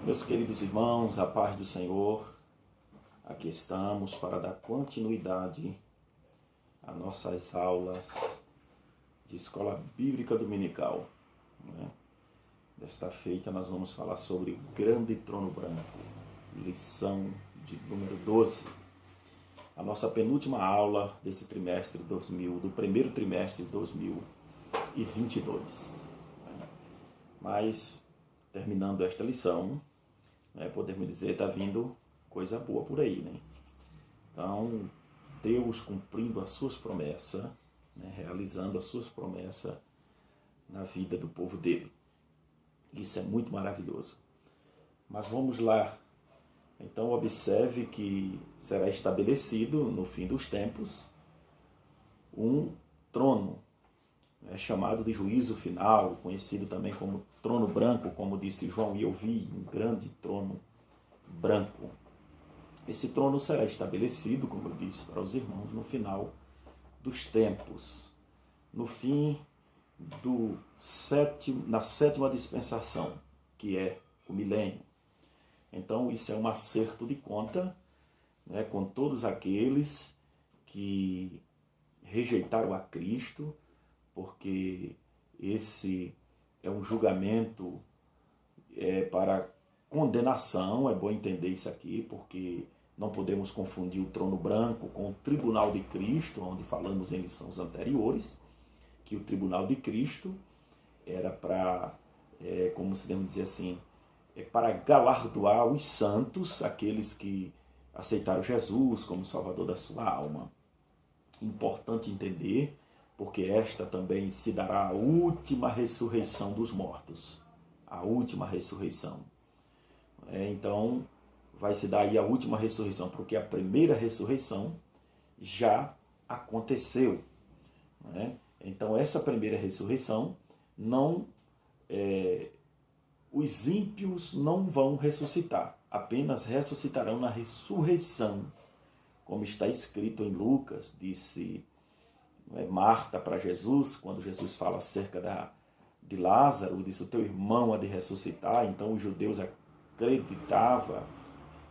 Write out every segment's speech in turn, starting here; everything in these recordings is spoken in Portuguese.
Meus queridos irmãos, a paz do Senhor, aqui estamos para dar continuidade às nossas aulas de Escola Bíblica Dominical. Desta feita nós vamos falar sobre o Grande Trono Branco, lição de número 12. A nossa penúltima aula desse trimestre do primeiro trimestre de 2022. Mas, terminando esta lição, podemos dizer que está vindo coisa boa por aí, né? Então, Deus cumprindo as suas promessas, realizando as suas promessas na vida do povo dele. Isso é muito maravilhoso. Mas vamos lá. Então, observe que será estabelecido no fim dos tempos um trono, chamado de juízo final, conhecido também como trono branco, como disse João, e eu vi um grande trono branco. Esse trono será estabelecido, como eu disse para os irmãos, no final dos tempos, no fim na sétima dispensação, que é o milênio. Então isso é um acerto de conta, com todos aqueles que rejeitaram a Cristo, porque esse é um julgamento para condenação. É bom entender isso aqui, porque não podemos confundir o trono branco com o tribunal de Cristo, onde falamos em lições anteriores, que o tribunal de Cristo era para, como se deve dizer assim, para galardoar os santos, aqueles que aceitaram Jesus como Salvador da sua alma. Importante entender, porque esta também se dará a última ressurreição dos mortos. A última ressurreição. Então, vai se dar aí a última ressurreição, porque a primeira ressurreição já aconteceu. Então, essa primeira ressurreição, os ímpios não vão ressuscitar, apenas ressuscitarão na ressurreição. Como está escrito em Lucas, disse Marta para Jesus, quando Jesus fala acerca de Lázaro, disse: o teu irmão há de ressuscitar. Então os judeus acreditavam,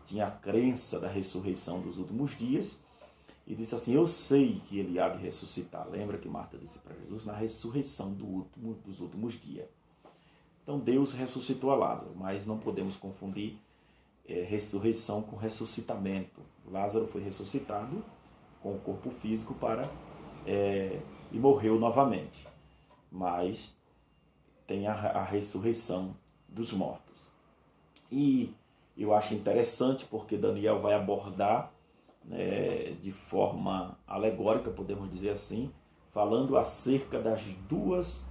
tinha a crença da ressurreição dos últimos dias, e disse assim: eu sei que ele há de ressuscitar. Lembra que Marta disse para Jesus? Na ressurreição dos últimos dias. Então Deus ressuscitou a Lázaro, mas não podemos confundir ressurreição com ressuscitamento. Lázaro foi ressuscitado com o corpo físico e morreu novamente. Mas tem a ressurreição dos mortos. E eu acho interessante porque Daniel vai abordar de forma alegórica, podemos dizer assim, falando acerca das duas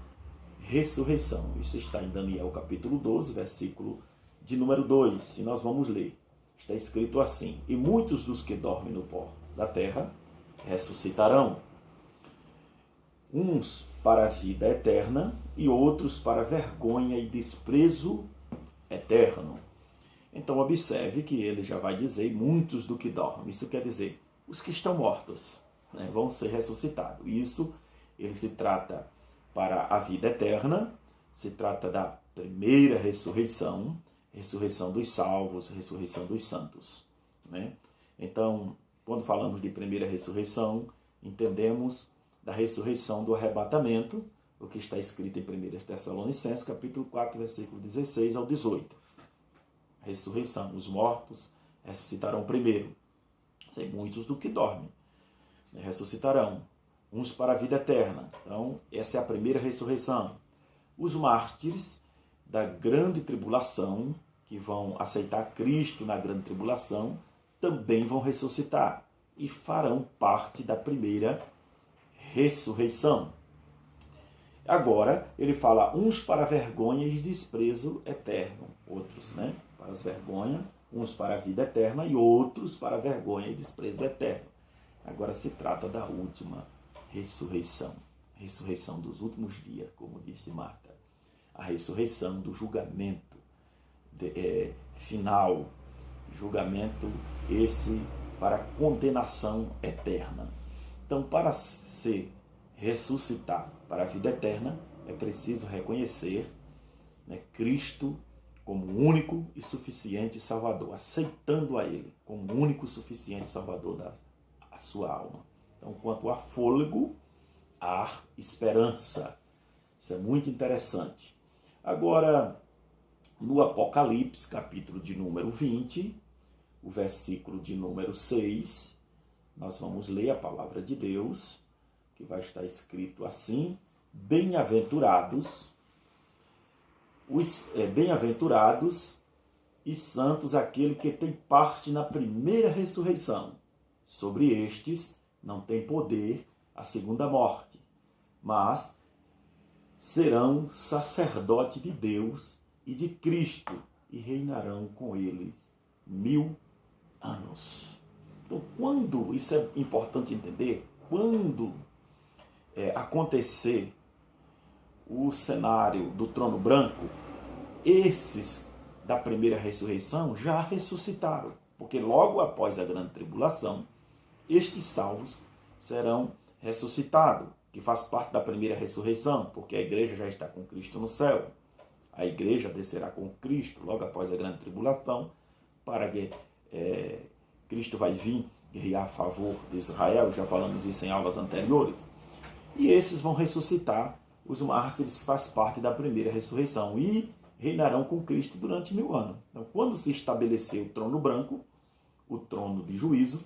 ressurreições. Isso está em Daniel capítulo 12, versículo de número 2, e nós vamos ler. Está escrito assim: e muitos dos que dormem no pó da terra ressuscitarão, uns para a vida eterna e outros para vergonha e desprezo eterno. Então observe que ele já vai dizer muitos do que dormem. Isso quer dizer, os que estão mortos vão ser ressuscitados. Isso ele se trata para a vida eterna, se trata da primeira ressurreição, ressurreição dos salvos, ressurreição dos santos. Então, quando falamos de primeira ressurreição, entendemos da ressurreição do arrebatamento, o que está escrito em 1 Tessalonicenses, capítulo 4, versículo 16 ao 18. Ressurreição, os mortos ressuscitarão primeiro, sem muitos do que dormem, ressuscitarão, uns para a vida eterna. Então, essa é a primeira ressurreição. Os mártires da grande tribulação, que vão aceitar Cristo na grande tribulação, também vão ressuscitar e farão parte da primeira ressurreição. Agora, ele fala uns para vergonha e desprezo eterno. Outros, para as vergonhas, uns para a vida eterna e outros para a vergonha e desprezo eterno. Agora se trata da última ressurreição. Ressurreição dos últimos dias, como disse Marta. A ressurreição do julgamento final. Julgamento esse para condenação eterna. Então, para se ressuscitar para a vida eterna, é preciso reconhecer Cristo como único e suficiente Salvador, aceitando a Ele como único e suficiente Salvador da sua alma. Então, quanto a fôlego, há esperança. Isso é muito interessante. Agora, no Apocalipse, capítulo de número 20, o versículo de número 6, nós vamos ler a palavra de Deus, que vai estar escrito assim: bem-aventurados e santos aquele que tem parte na primeira ressurreição. Sobre estes não tem poder a segunda morte, mas serão sacerdote de Deus e de Cristo e reinarão com eles 1000 anos. Então, quando, isso é importante entender, quando acontecer o cenário do trono branco, esses da primeira ressurreição já ressuscitaram, porque logo após a grande tribulação, estes salvos serão ressuscitados, que faz parte da primeira ressurreição, porque a igreja já está com Cristo no céu. A igreja descerá com Cristo logo após a grande tribulação, para que Cristo vai vir guerrear a favor de Israel, já falamos isso em aulas anteriores. E esses vão ressuscitar, os mártires faz parte da primeira ressurreição e reinarão com Cristo durante 1000 anos. Então, quando se estabeleceu o trono branco, o trono de juízo,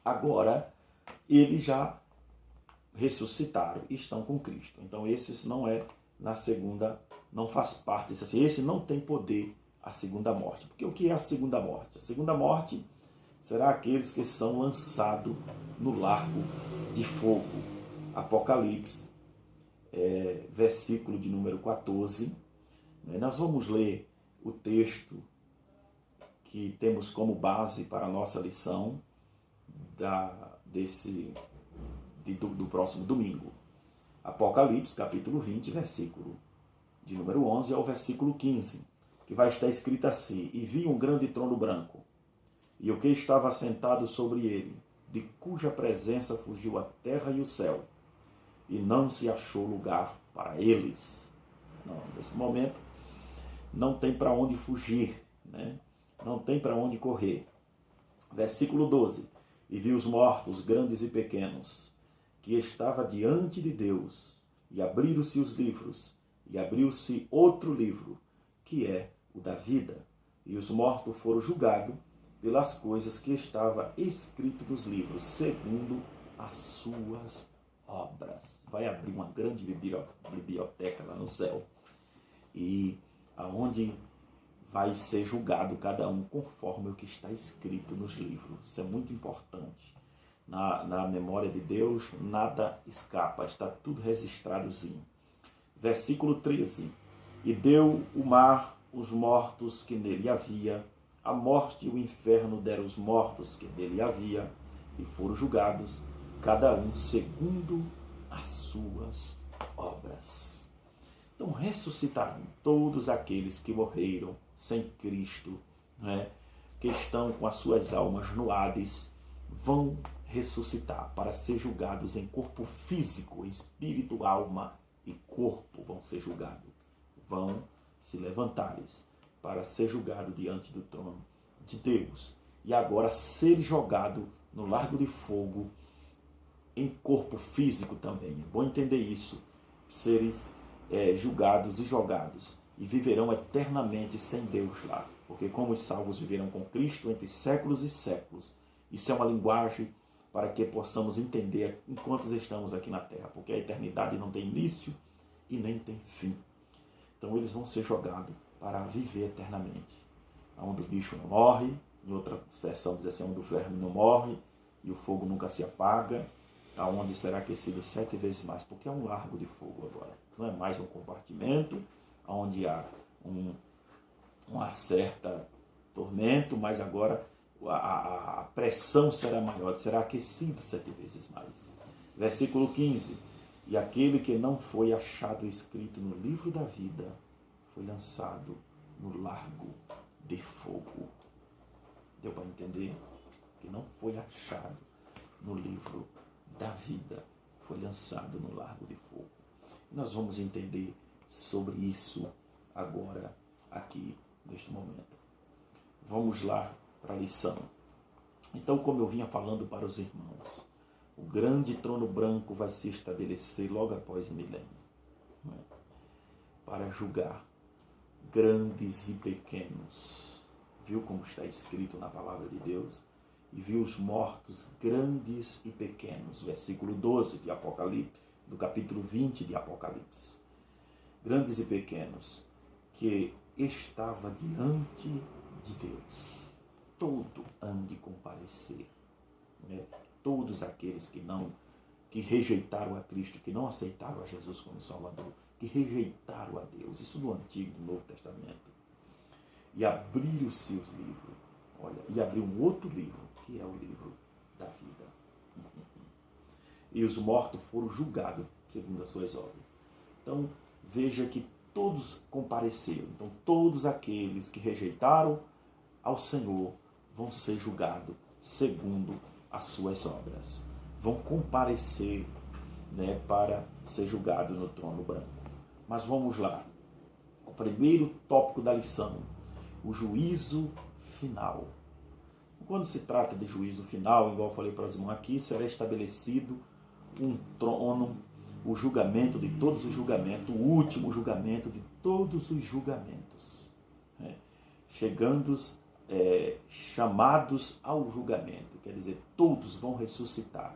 agora eles já ressuscitaram e estão com Cristo. Então, esses não é na segunda, não faz parte, esse não tem poder a segunda morte. Porque o que é a segunda morte? A segunda morte será aqueles que são lançados no lago de fogo. Apocalipse, versículo de número 14. Nós vamos ler o texto que temos como base para a nossa lição do próximo domingo. Apocalipse, capítulo 20, versículo de número 11 ao versículo 15, que vai estar escrito assim: e vi um grande trono branco, e o que estava assentado sobre ele, de cuja presença fugiu a terra e o céu, e não se achou lugar para eles. Não, nesse momento não tem para onde fugir, né? Não tem para onde correr. Versículo 12: e vi os mortos, grandes e pequenos, que estava diante de Deus, e abriram-se os livros, e abriu-se outro livro, que é o da vida, e os mortos foram julgados pelas coisas que estava escrito nos livros, segundo as suas obras. Vai abrir uma grande biblioteca lá no céu, e aonde vai ser julgado cada um conforme o que está escrito nos livros. Isso é muito importante. Na memória de Deus, nada escapa, está tudo registradozinho. Versículo 13: e deu o mar os mortos que nele havia, a morte e o inferno deram os mortos que nele havia, e foram julgados, cada um segundo as suas obras. Então ressuscitarão todos aqueles que morreram sem Cristo, né, que estão com as suas almas no Hades, vão ressuscitar para ser julgados em corpo físico, espírito, alma e corpo vão ser julgados. Vão se levantar para ser julgado diante do trono de Deus. E agora ser jogado no lago de fogo em corpo físico também. É bom entender isso. Seres julgados e jogados. E viverão eternamente sem Deus lá. Porque como os salvos viverão com Cristo entre séculos e séculos. Isso é uma linguagem para que possamos entender enquanto estamos aqui na Terra. Porque a eternidade não tem início e nem tem fim. Então eles vão ser jogados para viver eternamente. Onde o bicho não morre, em outra versão diz assim, onde o verme não morre e o fogo nunca se apaga, aonde será aquecido 7 vezes mais, porque é um largo de fogo agora. Não é mais um compartimento onde há uma certa tormento, mas agora a pressão será maior, será aquecido 7 vezes mais. Versículo 15: e aquele que não foi achado escrito no livro da vida foi lançado no lago de fogo. Deu para entender? Que não foi achado no livro da vida, foi lançado no lago de fogo. Nós vamos entender sobre isso agora, aqui neste momento. Vamos lá para a lição. Então, como eu vinha falando para os irmãos, o grande trono branco vai se estabelecer logo após o milênio, né? Para julgar grandes e pequenos. Viu como está escrito na palavra de Deus? E viu os mortos grandes e pequenos. Versículo 12 de Apocalipse, do capítulo 20 de Apocalipse. Grandes e pequenos, que estava diante de Deus. Todo hão de comparecer, né? Todos aqueles que rejeitaram a Cristo, que não aceitaram a Jesus como Salvador, que rejeitaram a Deus, isso do Antigo e do Novo Testamento, e abriram os seus livros, olha, e abriu um outro livro, que é o livro da vida. E os mortos foram julgados segundo as suas obras. Então, veja que todos compareceram. Então, todos aqueles que rejeitaram ao Senhor vão ser julgados segundo as suas obras. Vão comparecer, né, para ser julgados no trono branco. Mas vamos lá. O primeiro tópico da lição, o juízo final. Quando se trata de juízo final, igual eu falei para os irmãos aqui, será estabelecido um trono, o julgamento de todos os julgamentos, o último julgamento de todos os julgamentos, né? Chamados ao julgamento, quer dizer, todos vão ressuscitar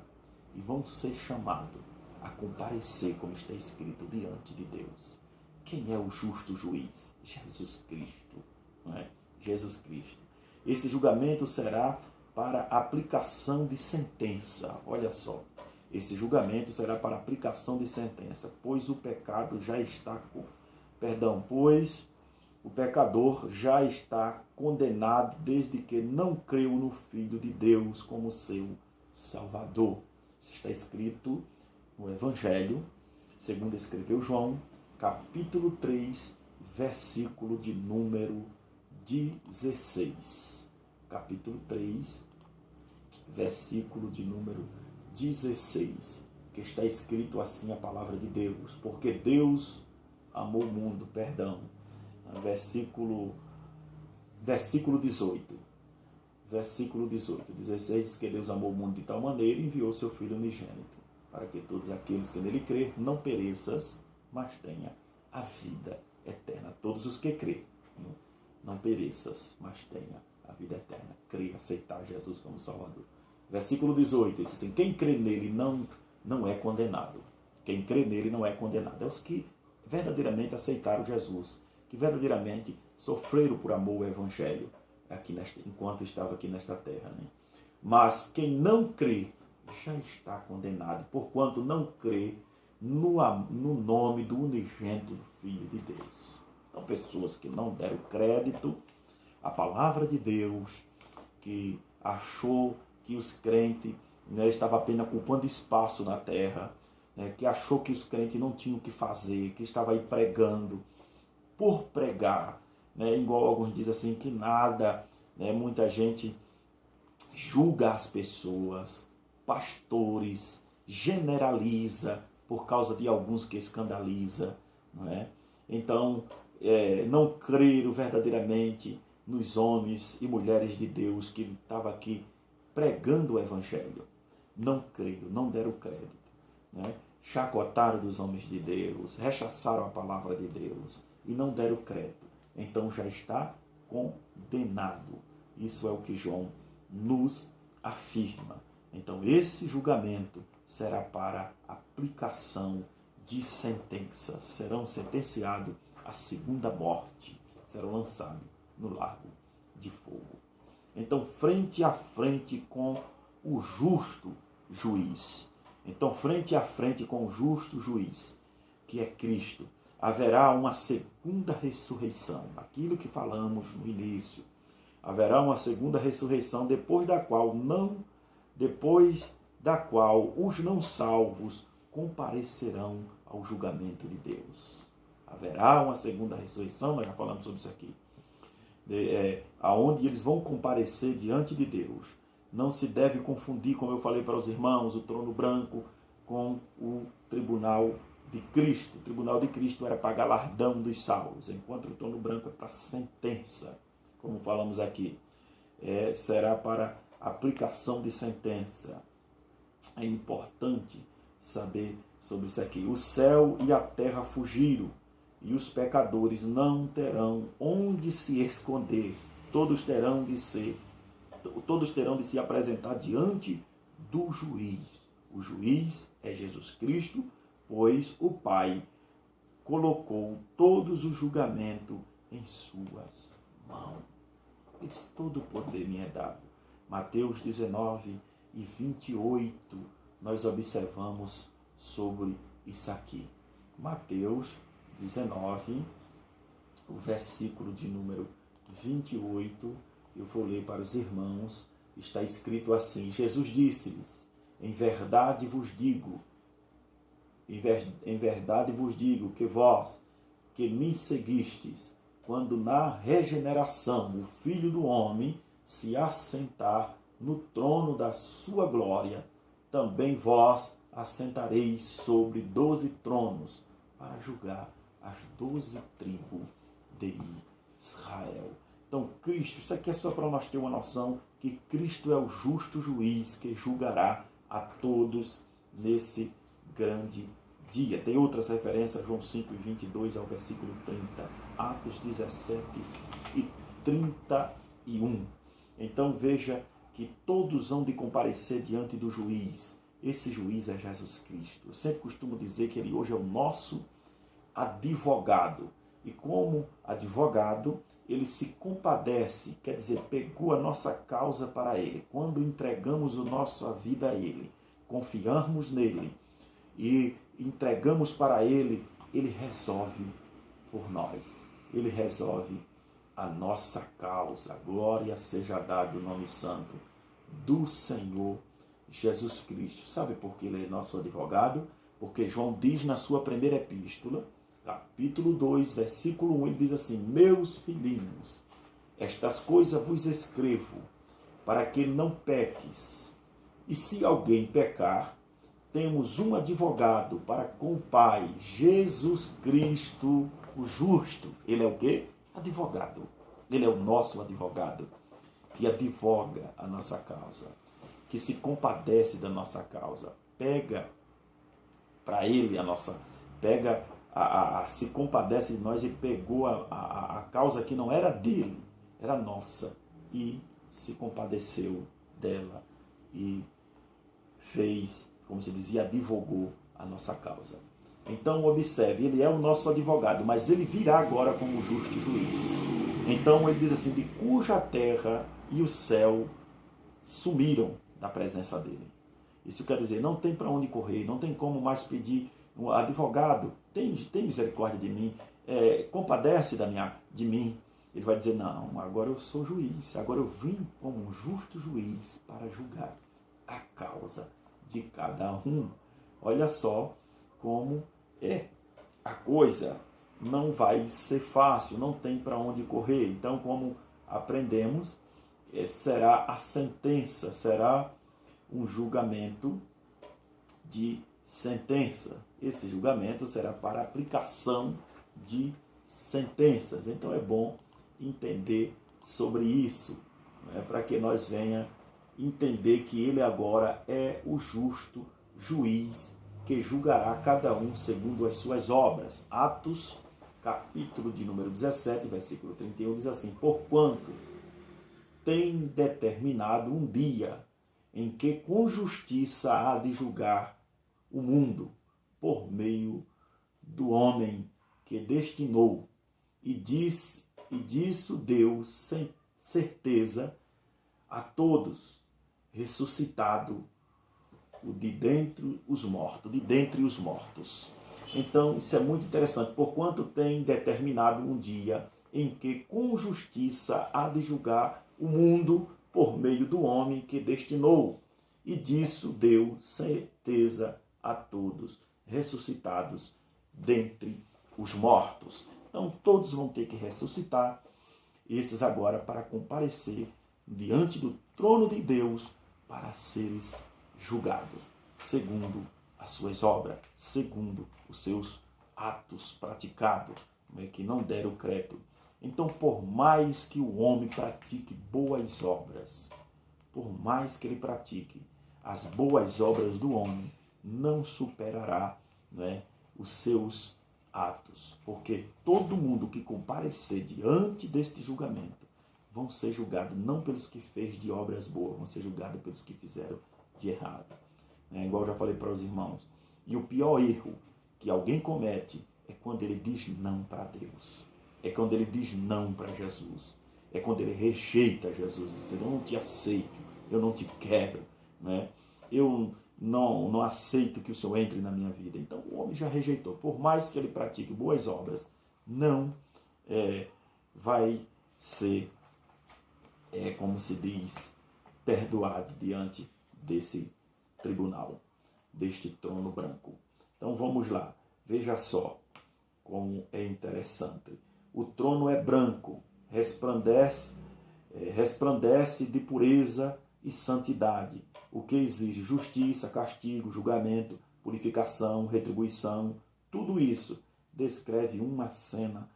e vão ser chamados a comparecer, como está escrito, diante de Deus. Quem é o justo juiz? Jesus Cristo, não é? Jesus Cristo. Esse julgamento será para aplicação de sentença. Olha só, esse julgamento será para aplicação de sentença, pois o pecado já está pois o pecador já está condenado desde que não creu no Filho de Deus como seu Salvador. Isso está escrito no Evangelho, segundo escreveu João, capítulo 3, versículo de número 16. Capítulo 3, versículo de número 16, que está escrito assim a palavra de Deus, porque Deus amou o mundo, versículo 18, versículo 18, 16, que Deus amou o mundo de tal maneira e enviou seu Filho unigênito, para que todos aqueles que nele crêem não pereçam, mas tenham a vida eterna. Todos os que crêem, não pereças, mas tenha a vida eterna. Crer, aceitar Jesus como Salvador. Versículo 18, diz assim, quem crê nele não é condenado. Quem crê nele não é condenado. É os que verdadeiramente aceitaram Jesus, que verdadeiramente sofreram por amor ao Evangelho, enquanto estava aqui nesta terra, né? Mas quem não crê já está condenado, porquanto não crê no nome do unigênito do Filho de Deus. Então, pessoas que não deram crédito à palavra de Deus, que achou que os crentes, né, estavam apenas ocupando espaço na terra, né, que achou que os crentes não tinham o que fazer, que estava aí pregando por pregar, né, igual alguns dizem assim, que nada, né, muita gente julga as pessoas, pastores, generaliza por causa de alguns que escandaliza, não é? Então, não creram verdadeiramente nos homens e mulheres de Deus que estavam aqui pregando o Evangelho. Não creram, não deram crédito, né? Chacotaram dos homens de Deus, rechaçaram a palavra de Deus e não deram crédito. Então já está condenado. Isso é o que João nos afirma. Então esse julgamento será para aplicação de sentença. Serão sentenciados à segunda morte. Serão lançados no lago de fogo. Então, frente a frente com o justo juiz. Então, frente a frente com o justo juiz, que é Cristo, haverá uma segunda ressurreição. Aquilo que falamos no início. Haverá uma segunda ressurreição, depois da qual os não salvos comparecerão ao julgamento de Deus. Haverá uma segunda ressurreição, nós já falamos sobre isso aqui. Aonde eles vão comparecer diante de Deus. Não se deve confundir, como eu falei para os irmãos, o trono branco com o tribunal de Cristo. O tribunal de Cristo era para galardão dos salvos, enquanto o trono branco é para sentença, como falamos aqui. Será para aplicação de sentença. É importante saber sobre isso aqui. O céu e a terra fugiram, e os pecadores não terão onde se esconder. Todos terão de se apresentar diante do juiz. O juiz é Jesus Cristo, pois o Pai colocou todos os julgamentos em suas mãos. Ele diz: todo o poder me é dado. Mateus 19 e 28, nós observamos sobre isso aqui. Mateus 19, o versículo de número 28, eu vou ler para os irmãos, está escrito assim: Jesus disse-lhes: em verdade vos digo que vós que me seguistes, quando na regeneração o Filho do Homem se assentar no trono da sua glória, também vós assentareis sobre 12 tronos para julgar as 12 tribos de Israel. Então, Cristo, isso aqui é só para nós ter uma noção que Cristo é o justo juiz que julgará a todos nesse grande dia. Tem outras referências, João 5 e 22 ao versículo 30, Atos 17 e 31. Então veja que todos hão de comparecer diante do juiz. Esse juiz é Jesus Cristo. Eu sempre costumo dizer que ele hoje é o nosso advogado. E como advogado, ele se compadece, quer dizer, pegou a nossa causa para ele. Quando entregamos a nossa vida a ele, confiamos nele e entregamos para ele, ele resolve por nós. Ele resolve a nossa causa. Glória seja dada o nome santo do Senhor Jesus Cristo. Sabe por que ele é nosso advogado? Porque João diz na sua primeira epístola, capítulo 2, versículo 1, ele diz assim: meus filhinhos, estas coisas vos escrevo, para que não peques. E se alguém pecar, temos um advogado para com o Pai, Jesus Cristo, o justo. Ele é o quê? Advogado. Ele é o nosso advogado, que advoga a nossa causa, que se compadece da nossa causa. Pega para ele a nossa... se compadece de nós e pegou a causa que não era dele, era nossa, e se compadeceu dela e fez, como se dizia, advogou a nossa causa. Então observe, ele é o nosso advogado, mas ele virá agora como justo juiz. Então ele diz assim: de cuja terra e o céu sumiram da presença dele. Isso quer dizer, não tem para onde correr, não tem como mais pedir um advogado, tem misericórdia de mim, compadece de mim. Ele vai dizer: não, agora eu sou juiz, agora eu vim como um justo juiz para julgar a causa de cada um. Olha só como a coisa não vai ser fácil, não tem para onde correr. Então, como aprendemos, será a sentença, será um julgamento de sentença. Esse julgamento será para aplicação de sentenças. Então é bom entender sobre isso, para que nós venha entender que ele agora é o justo juiz que julgará cada um segundo as suas obras. Atos, capítulo de número 17, versículo 31, diz assim: porquanto tem determinado um dia em que com justiça há de julgar o mundo, por meio do homem que destinou, e disso deu certeza a todos, ressuscitado o de dentre os mortos. Então, isso é muito interessante. Porquanto tem determinado um dia em que com justiça há de julgar o mundo por meio do homem que destinou, e disso deu certeza a todos, ressuscitados dentre os mortos. Então, todos vão ter que ressuscitar, esses agora para comparecer diante do trono de Deus para seres julgados, segundo a as suas obras, segundo os seus atos praticados, que não deram crédito. Então, por mais que o homem pratique boas obras, por mais que ele pratique as boas obras do homem, não superará, os seus atos. Porque todo mundo que comparecer diante deste julgamento vão ser julgados não pelos que fez de obras boas, vão ser julgados pelos que fizeram de errado. Igual eu já falei para os irmãos. E o pior erro que alguém comete é quando ele diz não para Deus. É quando ele diz não para Jesus. É quando ele rejeita Jesus. Diz, eu não te aceito, eu não te quero. Eu não aceito que o Senhor entre na minha vida. Então o homem já rejeitou. Por mais que ele pratique boas obras, não vai ser, como se diz, perdoado diante desse tribunal, deste trono branco. Então vamos lá, veja só como é interessante. O trono é branco, resplandece de pureza e santidade, o que exige justiça, castigo, julgamento, purificação, retribuição. Tudo isso descreve uma cena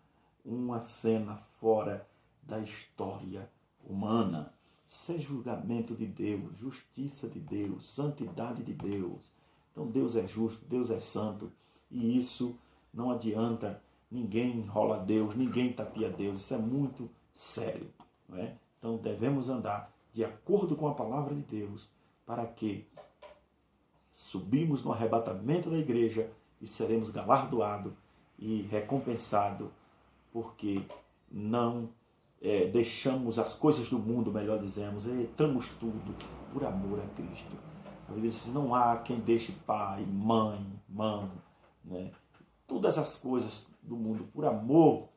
fora da história humana. Isso é julgamento de Deus, justiça de Deus, santidade de Deus. Então Deus é justo, Deus é santo, e isso não adianta, ninguém enrola Deus, ninguém tapia Deus, isso é muito sério. Então devemos andar de acordo com a palavra de Deus, para que subimos no arrebatamento da igreja e seremos galardoados e recompensados, porque não deixamos as coisas do mundo, melhor dizemos, estamos tudo por amor a Cristo. A Bíblia diz, não há quem deixe pai, mãe, irmão, todas as coisas do mundo por amor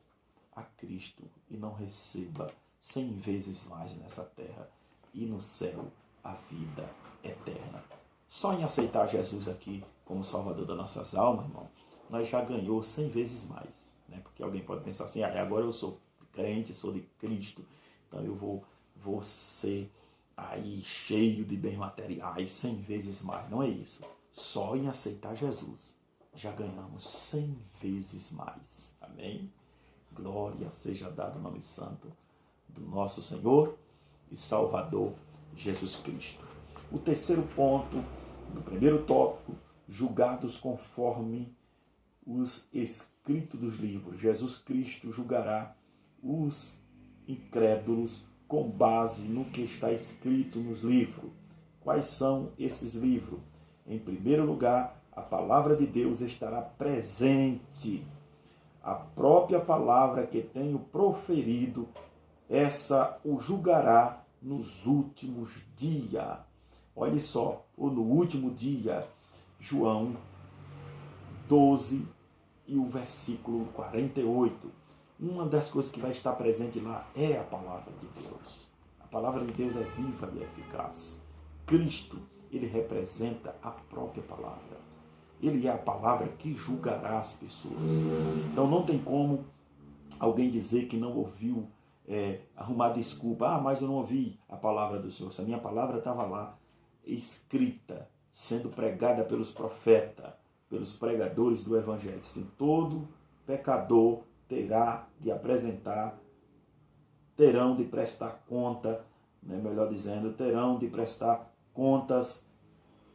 a Cristo, e não receba 100 vezes mais nessa terra e no céu a vida eterna. Só em aceitar Jesus aqui como Salvador das nossas almas, irmão, nós já ganhou 100 vezes mais. Porque alguém pode pensar assim, agora eu sou crente, sou de Cristo, então eu vou ser aí cheio de bens materiais 100 vezes mais. Não é isso. Só em aceitar Jesus já ganhamos 100 vezes mais. Amém? Glória seja dada ao nome santo do nosso Senhor e Salvador Jesus Cristo. O terceiro ponto, no primeiro tópico, julgados conforme os escritos dos livros. Jesus Cristo julgará os incrédulos com base no que está escrito nos livros. Quais são esses livros? Em primeiro lugar, a palavra de Deus estará presente. A própria palavra que tenho proferido, essa o julgará nos últimos dias. Olhe só, ou no último dia, João 12 e o versículo 48. Uma das coisas que vai estar presente lá é a palavra de Deus. A palavra de Deus é viva e eficaz. Cristo, ele representa a própria palavra. Ele é a palavra que julgará as pessoas. Então não tem como alguém dizer que não ouviu, arrumar desculpa. Mas eu não ouvi a palavra do Senhor. Se a minha palavra estava lá, escrita, sendo pregada pelos profetas, pelos pregadores do Evangelho. Assim, todo pecador terá de apresentar, terão de prestar conta, melhor dizendo, terão de prestar contas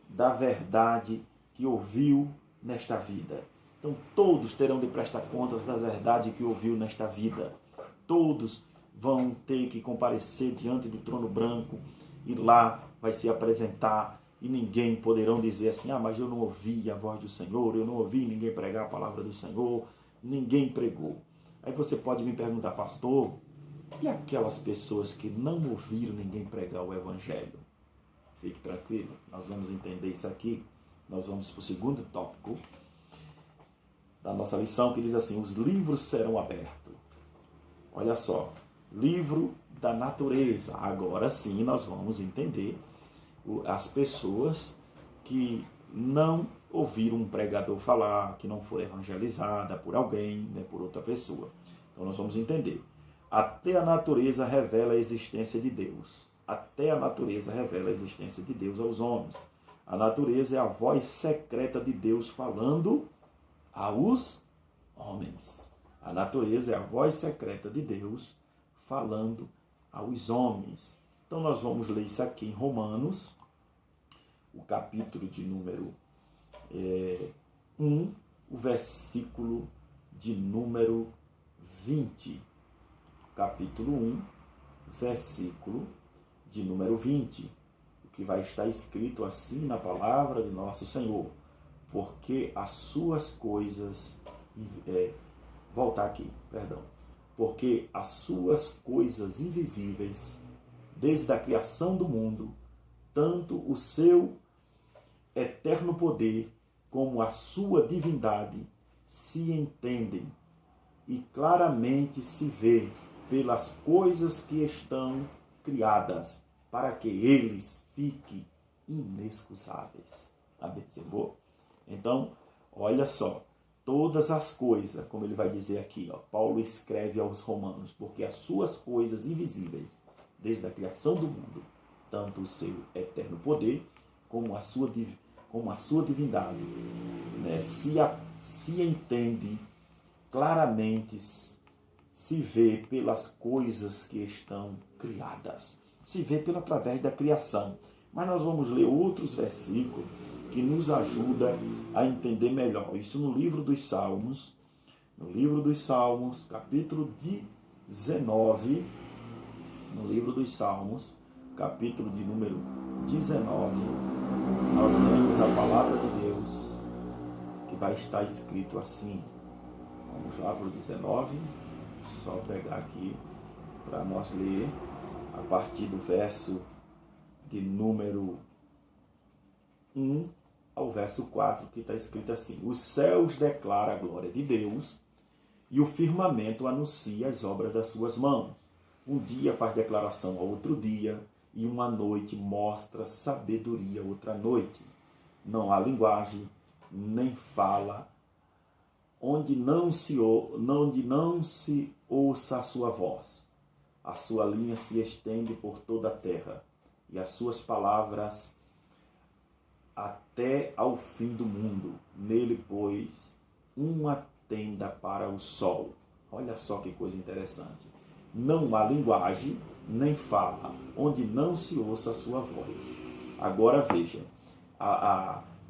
da verdade que ouviu nesta vida. Então todos terão de prestar contas da verdade que ouviu nesta vida. Todos vão ter que comparecer diante do trono branco e lá vai se apresentar, e ninguém poderão dizer assim, mas eu não ouvi a voz do Senhor, eu não ouvi ninguém pregar a palavra do Senhor, ninguém pregou. Aí você pode me perguntar, pastor, e aquelas pessoas que não ouviram ninguém pregar o Evangelho? Fique tranquilo, nós vamos entender isso aqui. Nós vamos para o segundo tópico da nossa lição, que diz assim, os livros serão abertos. Olha só, livro da natureza. Agora sim nós vamos entender as pessoas que não ouviram um pregador falar, que não foi evangelizada por alguém, por outra pessoa. Então nós vamos entender. Até a natureza revela a existência de Deus. Até a natureza revela a existência de Deus aos homens. A natureza é a voz secreta de Deus falando aos homens. A natureza é a voz secreta de Deus falando aos homens. Então nós vamos ler isso aqui em Romanos, o capítulo de número 1, o versículo de número 20. Capítulo 1, versículo de número 20. O que vai estar escrito assim na palavra de nosso Senhor. Porque as suas coisas... Porque as suas coisas invisíveis, desde a criação do mundo, tanto o seu eterno poder como a sua divindade se entendem e claramente se vê pelas coisas que estão criadas, para que eles fiquem inexcusáveis. Observou? Então, olha só, todas as coisas, como ele vai dizer aqui, Paulo escreve aos Romanos, porque as suas coisas invisíveis, desde a criação do mundo, tanto o seu eterno poder, como a sua divindade, né, se entende claramente, se vê pelas coisas que estão criadas, se vê através da criação. Mas nós vamos ler outros versículos que nos ajudam a entender melhor. Isso no livro dos Salmos, capítulo 19, no livro dos Salmos, capítulo de número 19, nós lemos a palavra de Deus, que vai estar escrito assim. Vamos lá para o 19, só pegar aqui para nós ler, a partir do verso de número 1 ao verso 4, que está escrito assim: os céus declaram a glória de Deus, e o firmamento anuncia as obras das suas mãos. Um dia faz declaração a outro dia, e uma noite mostra sabedoria a outra noite. Não há linguagem, nem fala, onde não se ouça a sua voz. A sua linha se estende por toda a terra, e as suas palavras até ao fim do mundo. Nele, pois, uma tenda para o sol. Olha só que coisa interessante. Não há linguagem, nem fala, onde não se ouça a sua voz. Agora veja,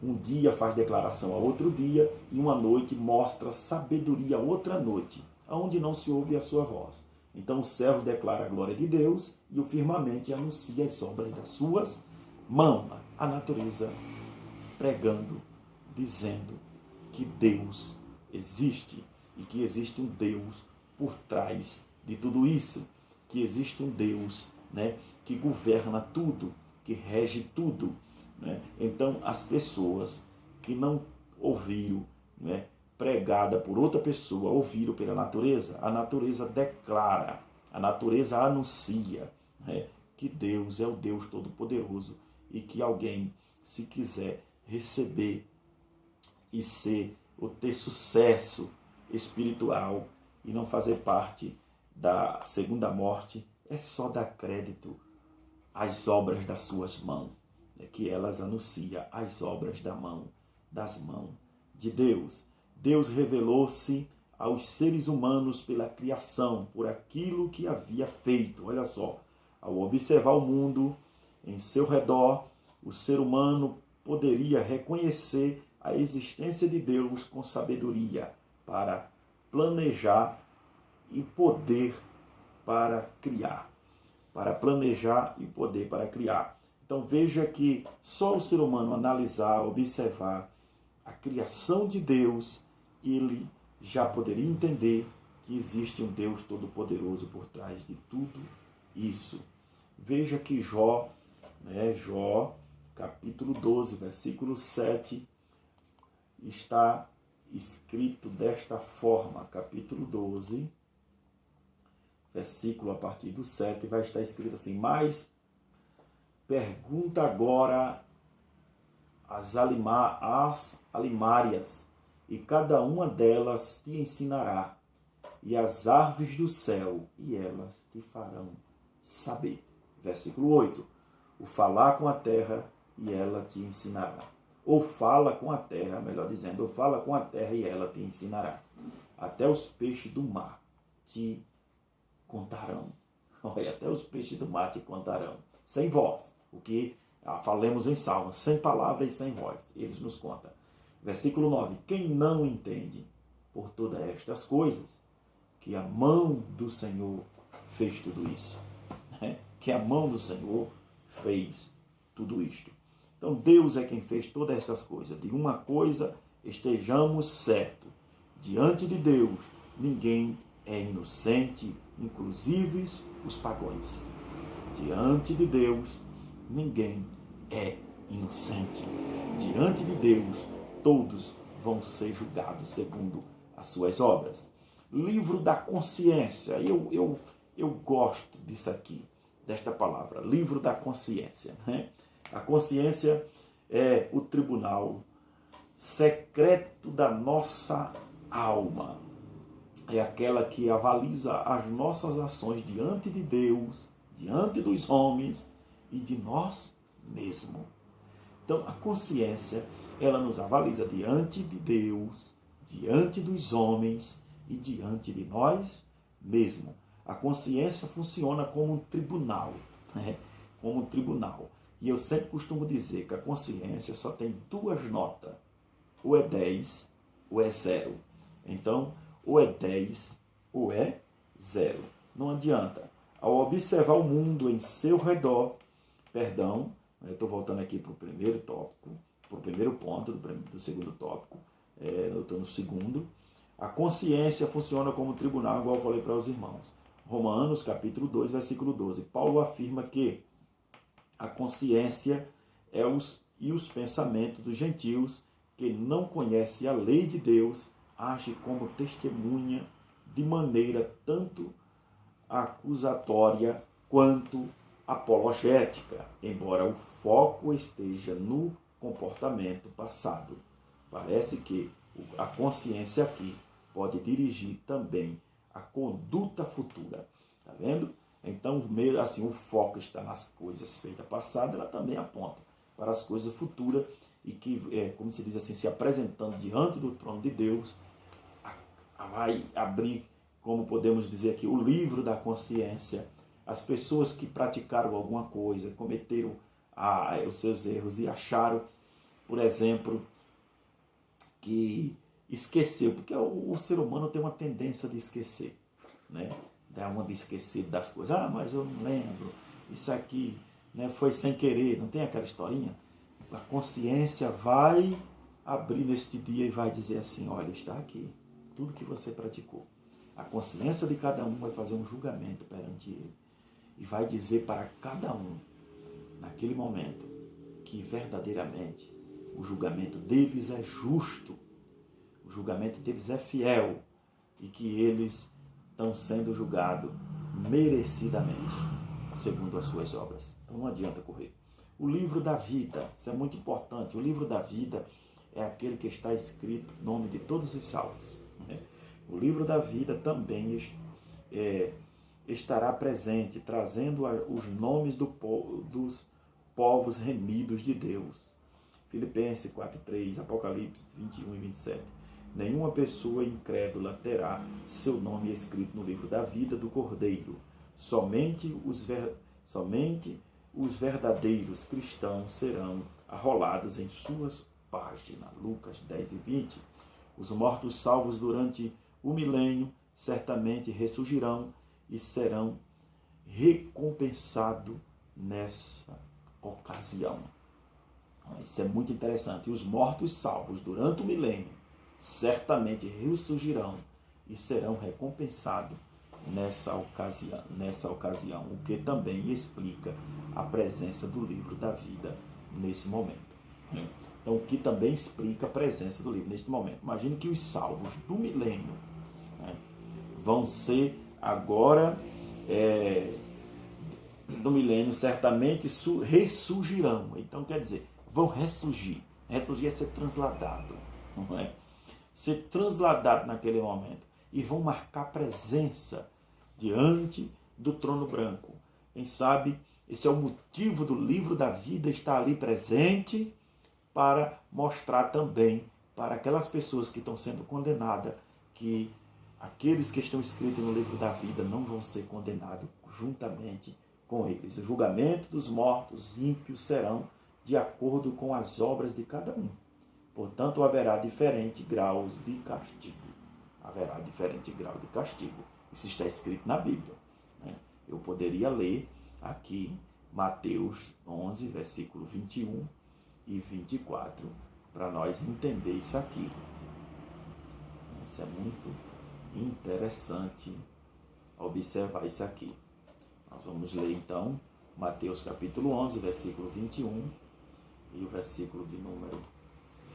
um dia faz declaração a outro dia, e uma noite mostra sabedoria a outra noite, aonde não se ouve a sua voz. Então o céu declara a glória de Deus, e o firmamento anuncia as obras das suas mãos. A natureza pregando, dizendo que Deus existe, e que existe um Deus por trás de tudo isso, que existe um Deus, né, que governa tudo, que rege tudo, né? Então as pessoas que não ouviram, né, pregada por outra pessoa, ouviram pela natureza, a natureza declara, a natureza anuncia, né, que Deus é o Deus Todo-Poderoso, e que alguém, se quiser receber e ter sucesso espiritual e não fazer parte da segunda morte, é só dar crédito às obras das suas mãos, que elas anunciam as obras das mãos de Deus. Deus revelou-se aos seres humanos pela criação, por aquilo que havia feito. Olha só, ao observar o mundo em seu redor, o ser humano poderia reconhecer a existência de Deus com sabedoria para planejar e poder para criar. Para planejar e poder para criar. Então veja que só o ser humano analisar, observar a criação de Deus, ele já poderia entender que existe um Deus Todo-Poderoso por trás de tudo isso. Veja que Jó, capítulo 12, versículo 7, está escrito desta forma. Capítulo 12, versículo a partir do 7, vai estar escrito assim: mas pergunta agora as alimárias, e cada uma delas te ensinará, e as árvores do céu, e elas te farão saber. Versículo 8. O falar com a terra e ela te ensinará. Ou fala com a terra, melhor dizendo, ou fala com a terra e ela te ensinará. Até os peixes do mar te contarão. Olha, até os peixes do mar te contarão. Sem voz, o que falemos em Salmos, sem palavra e sem voz. Eles nos contam. Versículo 9. Quem não entende por todas estas coisas, que a mão do Senhor fez tudo isso. Né? Que a mão do Senhor fez tudo isto. Então Deus é quem fez todas estas coisas. De uma coisa estejamos certos. Diante de Deus, ninguém é inocente, inclusive os pagãos. Diante de Deus, ninguém é inocente. Diante de Deus, todos vão ser julgados segundo as suas obras. Livro da consciência. Eu gosto disso aqui, desta palavra, livro da consciência. Né? A consciência é o tribunal secreto da nossa alma. É aquela que avaliza as nossas ações diante de Deus, diante dos homens e de nós mesmos. Então, a consciência, ela nos avaliza diante de Deus, diante dos homens e diante de nós mesmos. A consciência funciona como um tribunal, né? Como um tribunal. E eu sempre costumo dizer que a consciência só tem duas notas. Ou é 10 ou é 0. Então, ou é 10 ou é 0. Não adianta. Ao observar o mundo em seu redor, eu estou voltando aqui para o primeiro tópico, para o primeiro ponto do segundo tópico, eu estou no segundo. A consciência funciona como tribunal, igual eu falei para os irmãos. Romanos, capítulo 2, versículo 12. Paulo afirma que a consciência e os pensamentos dos gentios que não conhecem a lei de Deus age como testemunha de maneira tanto acusatória quanto apologética, embora o foco esteja no comportamento passado. Parece que a consciência aqui pode dirigir também a conduta futura. Está vendo? Então, assim, o foco está nas coisas feitas passadas, ela também aponta para as coisas futuras e que, como se diz assim, se apresentando diante do trono de Deus, vai abrir, como podemos dizer aqui, o livro da consciência. As pessoas que praticaram alguma coisa, cometeram os seus erros e acharam, por exemplo, que esqueceu, porque o ser humano tem uma tendência de esquecer, né? Dá uma de esquecer das coisas. Mas eu não lembro, isso aqui, né, foi sem querer, não tem aquela historinha? A consciência vai abrir neste dia e vai dizer assim, olha, está aqui, tudo que você praticou. A consciência de cada um vai fazer um julgamento perante ele e vai dizer para cada um, naquele momento, que verdadeiramente o julgamento deles é justo, o julgamento deles é fiel e que eles estão sendo julgados merecidamente, segundo as suas obras. Então não adianta correr. O livro da vida, isso é muito importante. O livro da vida é aquele que está escrito no nome de todos os salvos. Né? O livro da vida também estará presente, trazendo os nomes dos povos remidos de Deus. Filipenses 4:3, Apocalipse 21 e 27. Nenhuma pessoa incrédula terá seu nome escrito no livro da vida do Cordeiro. Somente os verdadeiros cristãos serão arrolados em suas páginas. Lucas 10 e 20. Os mortos salvos durante o milênio certamente ressurgirão e serão recompensados nessa ocasião. Isso é muito interessante. Os mortos salvos durante o milênio certamente ressurgirão e serão recompensados nessa ocasião, o que também explica a presença do livro da vida nesse momento. Então, o que também explica a presença do livro neste momento. Imagine que os salvos do milênio vão ser agora, do milênio, certamente ressurgirão. Então, quer dizer, vão ressurgir. Ressurgir é ser transladado, não é? Ser transladado naquele momento e vão marcar presença diante do trono branco. Quem sabe Esse é o motivo do livro da vida estar ali presente, para mostrar também para aquelas pessoas que estão sendo condenadas que aqueles que estão escritos no livro da vida não vão ser condenados juntamente com eles. O julgamento dos mortos ímpios serão de acordo com as obras de cada um. Portanto, haverá diferentes graus de castigo. Haverá diferente grau de castigo. Isso está escrito na Bíblia. Eu poderia ler aqui Mateus 11, versículo 21 e 24, para nós entender isso aqui. Isso é muito interessante observar isso aqui. Nós vamos ler então Mateus capítulo 11, versículo 21 e o versículo de número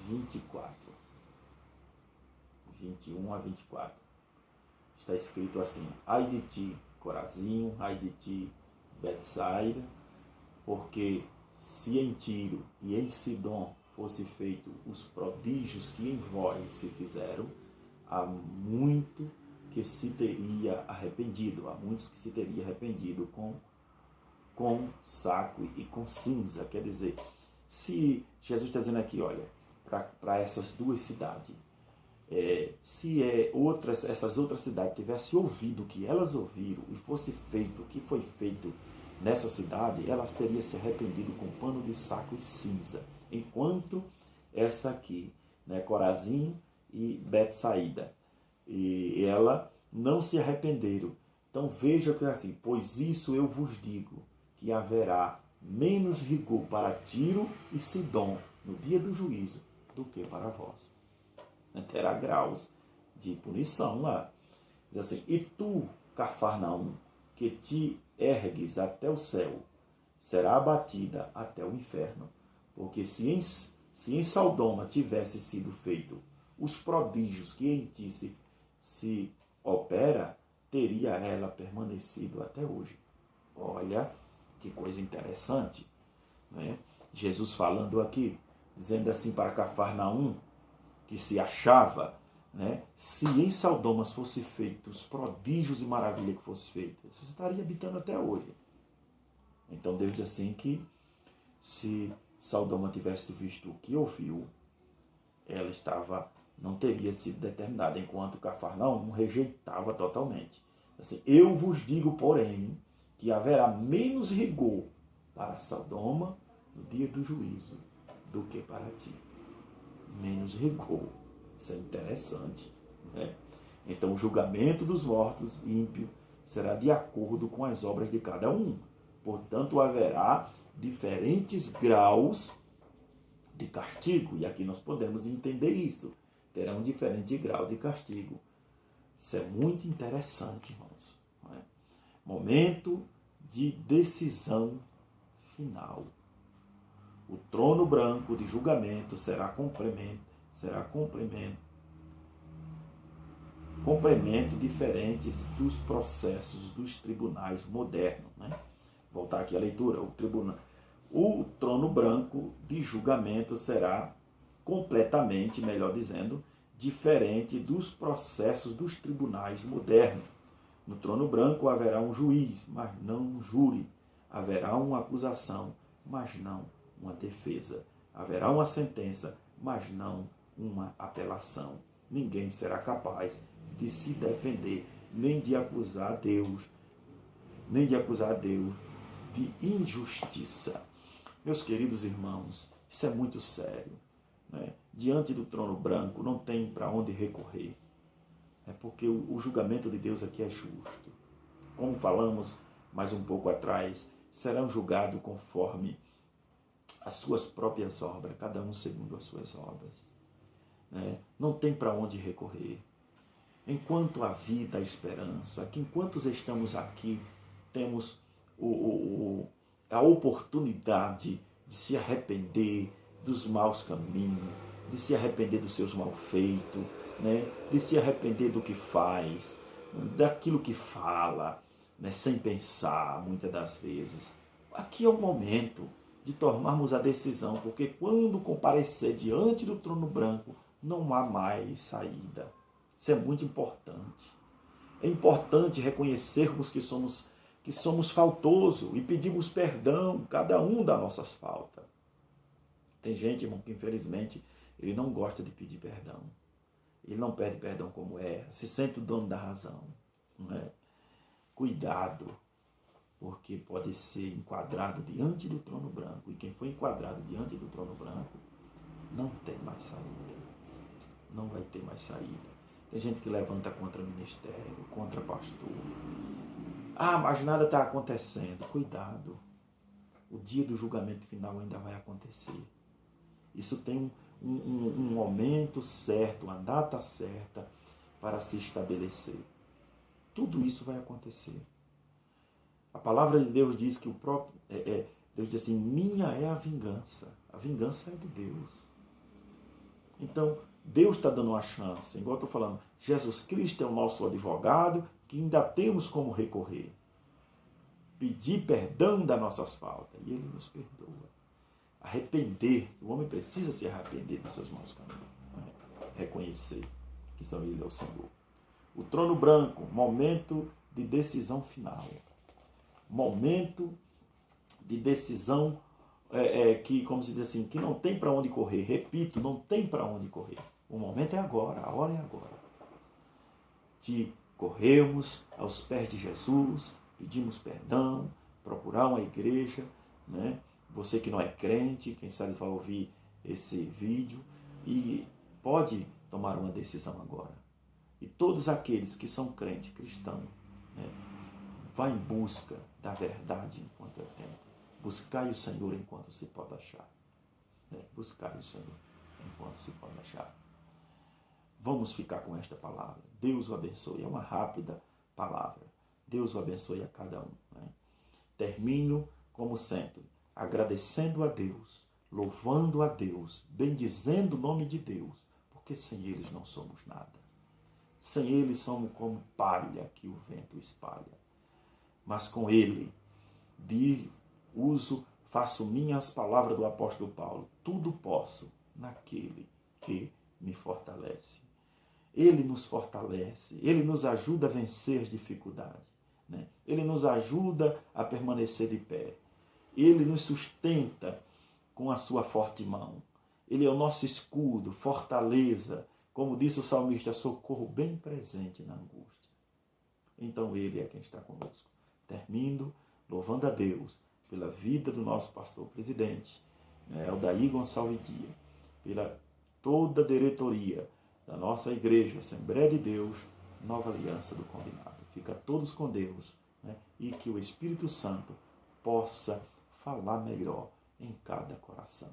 24. 21 a 24. Está escrito assim: ai de ti, Corazinho, ai de ti, Betsaida, porque se em Tiro e em Sidom fosse feito os prodígios que em vós se fizeram, há muito que se teria arrependido, há muitos que se teria arrependido com saco e com cinza. Quer dizer, se Jesus está dizendo aqui, olha, para essas duas cidades, se essas outras cidades tivessem ouvido o que elas ouviram e fosse feito o que foi feito nessa cidade, elas teriam se arrependido com pano de saco e cinza. Enquanto essa aqui, Corazim e Betsaida, e ela não se arrependeram. Então veja que assim, pois isso eu vos digo, que haverá menos rigor para Tiro e Sidom no dia do juízo do que para vós. Terá graus de punição lá. Diz assim: e tu, Cafarnaum, que te ergues até o céu, será abatida até o inferno. Porque se em Sodoma tivesse sido feito os prodígios que em ti se opera, teria ela permanecido até hoje. Olha que coisa interessante, né? Jesus falando aqui, dizendo assim para Cafarnaum, que se achava, se em Sodoma fosse feitos os prodígios e maravilha que fosse feita, você estaria habitando até hoje. Então Deus diz assim que se Sodoma tivesse visto o que ouviu, ela não teria sido determinada, enquanto Cafarnaum rejeitava totalmente. Assim, eu vos digo, porém, que haverá menos rigor para Sodoma no dia do juízo do que para ti. Menos rigor. Isso é interessante, né? Então o julgamento dos mortos ímpios será de acordo com as obras de cada um. Portanto, haverá diferentes graus de castigo. E aqui nós podemos entender isso. Terá um diferente grau de castigo. Isso é muito interessante, irmãos. Não é? Momento de decisão final. O trono branco de julgamento será complemento diferentes dos processos dos tribunais modernos. Né? Voltar aqui à leitura. O trono branco de julgamento será completamente, melhor dizendo, diferente dos processos dos tribunais modernos. No trono branco haverá um juiz, mas não um júri. Haverá uma acusação, mas não uma defesa. Haverá uma sentença, mas não uma apelação. Ninguém será capaz de se defender, nem de acusar Deus de injustiça. Meus queridos irmãos, isso é muito sério. Né? Diante do trono branco não tem para onde recorrer. É porque o julgamento de Deus aqui é justo. Como falamos mais um pouco atrás, serão julgados conforme as suas próprias obras, cada um segundo as suas obras. Né? Não tem para onde recorrer. Enquanto há vida, a esperança, que enquanto estamos aqui, temos a oportunidade de se arrepender dos maus caminhos, de se arrepender dos seus malfeitos, né? De se arrepender do que faz, daquilo que fala, né? Sem pensar, muitas das vezes. Aqui é o momento de tomarmos a decisão, porque quando comparecer diante do trono branco, não há mais saída. Isso é muito importante. É importante reconhecermos que somos que somos faltosos e pedimos perdão, cada um das nossas faltas. Tem gente, irmão, que infelizmente ele não gosta de pedir perdão. Ele não pede perdão como é, se sente o dono da razão. Não é? Cuidado, porque pode ser enquadrado diante do trono branco. E quem foi enquadrado diante do trono branco não tem mais saída. Não vai ter mais saída. Tem gente que levanta contra o ministério, contra pastor. Ah, mas nada está acontecendo. Cuidado. O dia do julgamento final ainda vai acontecer. Isso tem um momento certo, uma data certa para se estabelecer. Tudo isso vai acontecer. A palavra de Deus diz que o próprio Deus diz assim: minha é a vingança. A vingança é de Deus. Então, Deus está dando uma chance. Igual eu estou falando, Jesus Cristo é o nosso advogado, que ainda temos como recorrer. Pedir perdão das nossas faltas. E Ele nos perdoa. Arrepender. O homem precisa se arrepender dos seus maus caminhos. Reconhecer que só Ele é o Senhor. O trono branco, momento de decisão final. Momento de decisão que, como se diz assim, que não tem para onde correr. Repito, não tem para onde correr. O momento é agora, a hora é agora. De corrermos aos pés de Jesus, pedimos perdão, procurar uma igreja, né? Você que não é crente, quem sabe vai ouvir esse vídeo e pode tomar uma decisão agora. E todos aqueles que são crentes, cristãos, né? Vá em busca da verdade enquanto é tempo. Buscai o Senhor enquanto se pode achar. Buscai o Senhor enquanto se pode achar. Vamos ficar com esta palavra. Deus o abençoe. É uma rápida palavra. Deus o abençoe a cada um. Né? Termino, como sempre, agradecendo a Deus, louvando a Deus, bendizendo o nome de Deus, porque sem eles não somos nada. Sem eles somos como palha que o vento espalha. Mas com ele, faço minhas palavras do apóstolo Paulo. Tudo posso naquele que me fortalece. Ele nos fortalece, Ele nos ajuda a vencer as dificuldades. Né? Ele nos ajuda a permanecer de pé. Ele nos sustenta com a sua forte mão. Ele é o nosso escudo, fortaleza. Como disse o salmista, socorro bem presente na angústia. Então Ele é quem está conosco. Termino louvando a Deus pela vida do nosso pastor presidente, Aldair Gonçalves Guia, pela toda a diretoria da nossa igreja, Assembleia de Deus, Nova Aliança do Combinado. Fica todos com Deus, né? E que o Espírito Santo possa falar melhor em cada coração.